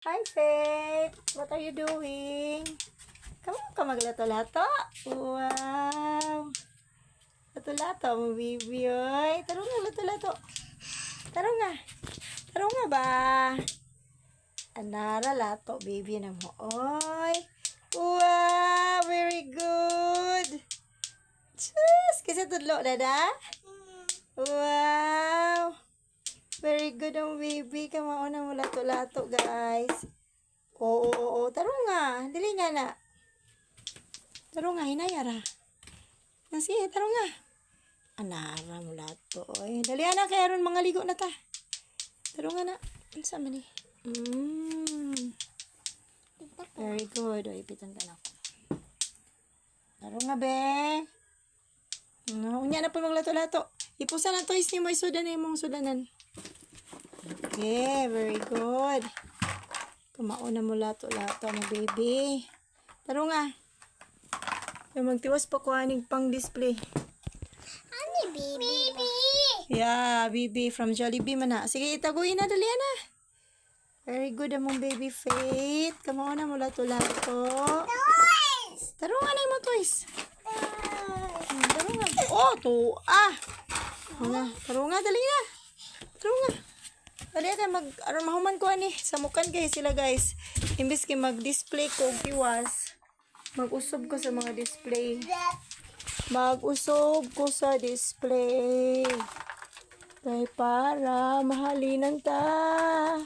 Hi, Faith. What are you doing? Kamu ka maglato-lato? Wow. Lato-lato mo, baby, oy. Tarong nga, lato-lato. Tarong nga. Tarong nga ba? Anara lato, baby na mo, oy. Wow, very good. Sus, kasi tudlo, dada? Wow. Very good ang baby. Kamauna mo lato-lato, guys. Oo. Tarong nga. Dili nga na. Tarong nga, hinayara. Sige, tarong nga. Anara mo lato. Oy. Dali na, kaya ron mga ligo na ta. Tarong nga na. Ano man eh? Very good. Oy, ipitan ka na ako. Tarong nga, be. Unya na po mong lato-lato. Ipusan na toys ni mo. Isudan na yung sudanan. Okay, very good. Kumauna mo lato-lato mo, baby. Tarong nga. Yung magtiwas pa ko aning pang display. Ani, baby? Yeah, baby from Jollibee man na. Sige, itaguin na, dali na. Very good among baby Faith. Kumauna mo lato-lato. Toys! Tarong nga na yung mga toys. Tarong nga. Oh, to. Tarong nga, dali na. Tarong nga. Dali ka mahuman ko ani. Samukan kayo sila, guys. Imbis kayo mag-display ko, kiwas. Mag-usob ko sa mga display. Mag-usob ko sa display. Kay para mahalinan ta.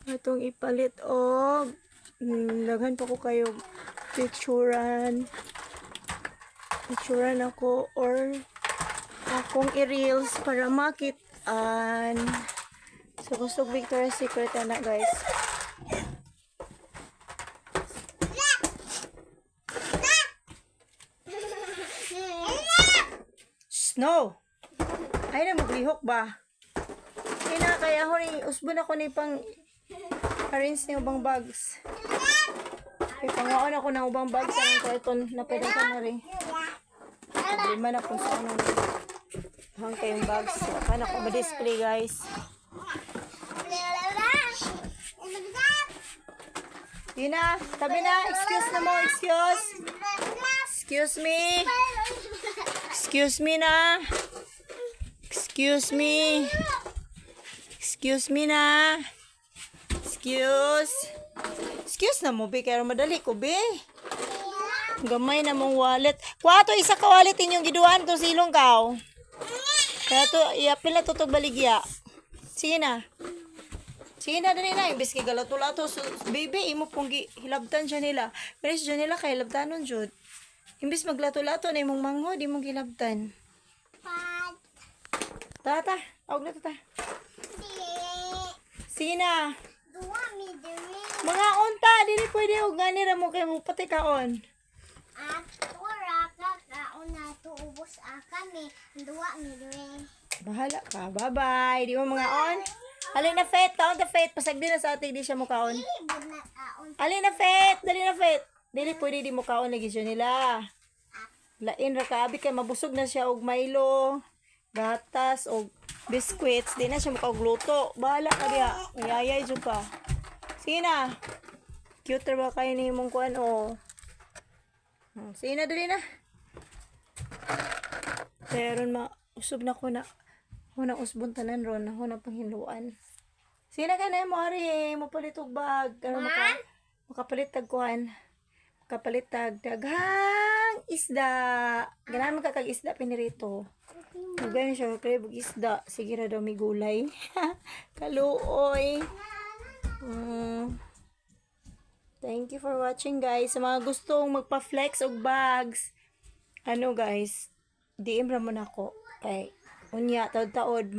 Atong ipalit og laghan pa ko kayo picturean ako or akong i-reels para makitaan. So gusto Victoria's Secret na, guys. Snow. Ay na maglihok ba? Ay na kaya ako ni usbon ako ni pang arrange ni ubang bags. Ay pangaon ako ng ubang bags ang karton na pwede ka na rin. Problema na kung saan hang kayong bags. Paano ko ma-display, guys? Yun na. Tabi na. Excuse na mo. Excuse me. Excuse me na. Excuse me na. Excuse na mo, be. Kaya madali ko, be. Gamay na mong wallet. Kuha to, isa ka wallet inyong giduan to silong kao. Kaya to, iapil na to baligya. Sige na. Dali na. Imbis kay galato-lato. So, baby, imo pong hilabtan siya nila. Pero siya nila kay hilabtanon, Jud. Imbis maglato-lato na imong mangho, di mong hilabtan. Tata. Awag na tata. Sige na. Mga unta, dili pwede og gani ra mo kay mo pati kaon. Kaon na to ubos kami. Duwa mi dire. Bahala ka. Bye-bye. Di mo mga on. Alin na Faith, kaon ta Faith. Pasagdi na sa ating di siya mo kaon. Alin na Faith, dali na Faith. Dili pwede di mo kaon lagi siya nila. Lain ra ka abi kay mabusog na siya og Milo, gatas og biscuits. Di na siya mo kaog luto. Bahala ka diha. Ayayay jud ka. Sige na. Cute ba kayo ni mong kuan o. Sige na, dali na. Pero usog na ko na. Ako na usbon tanan ron. Ako na panghiluan. Sige na ka na mo, Ari. Mapalit og bag. Makapalit tag kuan. Makapalit tag daghang isda. Ganahan magkakag isda pinirito. Magayon siya. Kaya bug isda. Sige na daw may gulay. Kaluoy. Thank you for watching, guys. Sa mga gustong magpa-flex og bags, guys, DM ra mo na ako. Kay unya taod-taod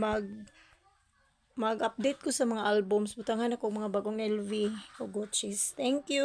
mag-update ko sa mga albums. Butangan ako mga bagong LV o Gucci's. Thank you.